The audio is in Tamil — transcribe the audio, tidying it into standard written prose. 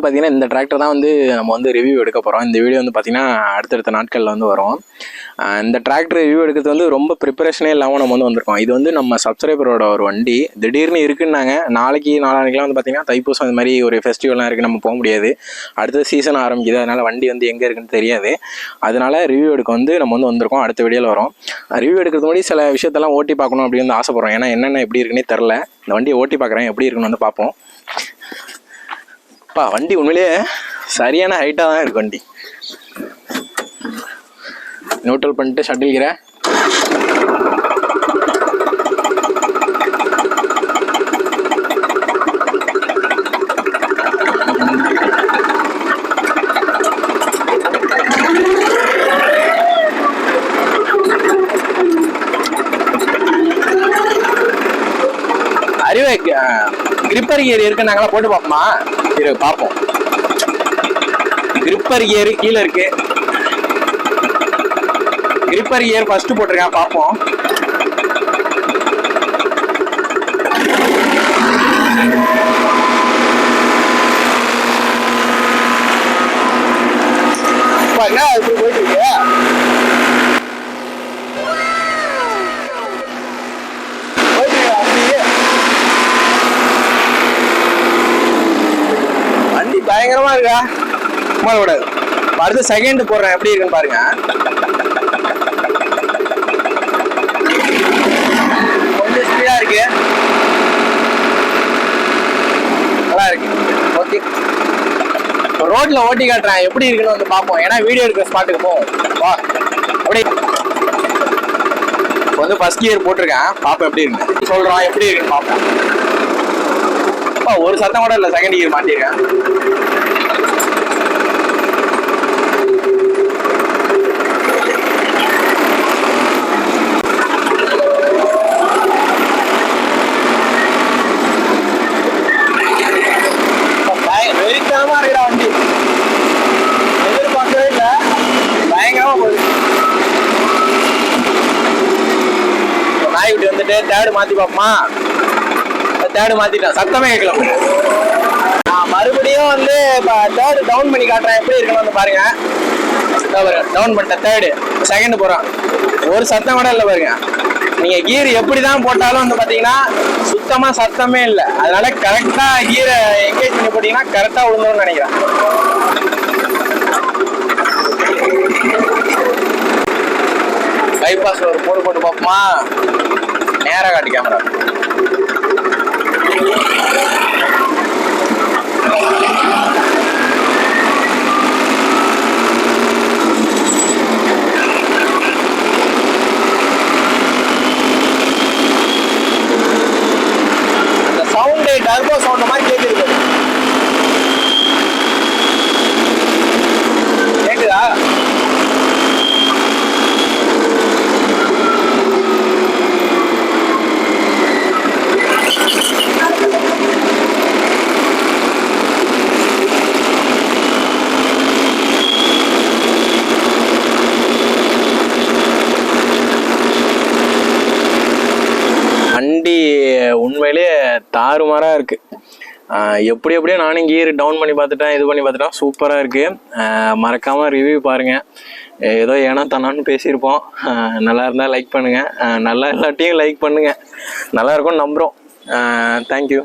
பார்த்தீங்கன்னா இந்த டிராக்டர் தான் வந்து நம்ம வந்து ரிவ்யூ எடுக்க போகிறோம். இந்த வீடியோ வந்து பார்த்திங்கன்னா அடுத்தடுத்த நாட்களில் வந்து வரும். இந்த டிராக்டர் ரிவ்யூ எடுக்கிறது வந்து ரொம்ப ப்ரிப்பரேஷனே இல்லாமல் நம்ம வந்து வந்திருக்கோம். இது வந்து நம்ம சப்ஸ்கிரைபரோட ஒரு வண்டி. திடீர்னு இருக்குன்னாங்க. நாளைக்கெலாம் வந்து பார்த்திங்கன்னா தைப்பூசம் இந்த மாதிரி ஒரு ஃபெஸ்டிவல்லாம் இருக்குது, நம்ம போக முடியாது. அடுத்த சீசன் ஆரம்பிக்குது, அதனால் வண்டி வந்து எங்கே இருக்குன்னு தெரியாது. அதனால் ரிவ்யூ எடுக்க வந்து நம்ம வந்து வந்திருக்கோம். அடுத்த வீடியோவில் வரும். ரிவ்யூ எடுக்கிறது முன்னாடி சில விஷயத்தெல்லாம் ஓட்டி பார்க்கணும் அப்படின்னு வந்து ஆசைப்படுறோம். ஏன்னா என்னென்ன எப்படி இருக்குன்னே தெரில. இந்த வண்டியை ஓட்டி பார்க்குறேன், எப்படி இருக்குன்னு வந்து பார்ப்போம். வண்டி உண்மையிலேயே சரியான ஹைட்டாக தான் இருக்கு. வண்டி நியூட்ரல் பண்ணிட்டு ஷட்டில் கிற அறிவே கிரிப்பர் கியர் இருக்கு. நாங்களாம் போட்டு பார்ப்போமா? இரு பார்ப்போம். கிரிப்பர் கியர் கீழே இருக்கு. கிரிப்பர் கியர் ஃபர்ஸ்ட் போட்டிருக்கேன், பார்ப்போம். என்ன இப்படி போயிட்டு இருக்கு? பயங்கரமா இருக்கா? கூடாது. அடுத்து செகண்ட் போடுறேன், எப்படி இருக்குன்னு பாருங்க. கொஞ்சம் ஸ்பீடா இருக்கு, நல்லா இருக்கு. ஓகே, ரோட்ல ஓட்டி காட்டுறேன் எப்படி இருக்குன்னு வந்து பார்ப்போம். ஏன்னா வீடியோ எடுக்கிற ஸ்பாட்டுக்கு போவோம். வா, அப்படியே வந்து ஃபர்ஸ்ட் கியர் போட்டிருக்கேன், பார்ப்போம் எப்படி இருக்கு. சொல்றோம் எப்படி இருக்குன்னு பார்ப்போம். ஒரு சத்தம் கூட இல்லை, செகண்ட் கியர் மாட்டிருக்கேன். வெறித்தனமா இருக்கிற வண்டி, எதிர்பார்க்கவே இல்லை, பயங்கரமா போகுது. நாய் விட்டு வந்துட்டு தேர்டு மாத்தி பார்ப்போமா? தேர்டு மாத்திட்டேன், சத்தமே கேட்கல. நான் மறுபடியும் வந்து இப்போ தேர்டு டவுன் பண்ணி காட்டுறேன், எப்படி இருக்குன்னு வந்து பாருங்க. டவுன் பண்ணிட்டேன், தேர்டு. செகண்ட் போறேன், ஒரு சத்தம் கூட இல்லை பாருங்க. நீங்க கீர் எப்படி தான் போட்டாலும் வந்து பாத்தீங்கன்னா சுத்தமா சத்தமே இல்லை. அதனால கரெக்டா கீரை என்கேஜ் பண்ணி போட்டீங்கன்னா கரெக்டா விழுந்தோம்னு நினைக்கிறேன். பைபாஸ்ல ஒரு போடு போட்டு பார்ப்போமா? நேரா காட்டி கேமரா. டர்போ சவுண்ட் மாதிரி கேக்குது, கேக்குதா? வண்டி உண்மையிலே தாறுமாறா இருக்கு. எப்படியோ நானும் கியர் டவுன் பண்ணி பார்த்துட்டேன், இது பண்ணி பார்த்துட்டேன். சூப்பராக இருக்குது. மறக்காமல் ரிவ்யூ பாருங்கள். ஏதோ ஏன்னா தானான்னு பேசியிருப்போம். நல்லா இருந்தால் லைக் பண்ணுங்கள், நல்லா இல்லாட்டியும் லைக் பண்ணுங்கள். நல்லா இருக்கும்னு நம்புகிறோம். தேங்க்யூ.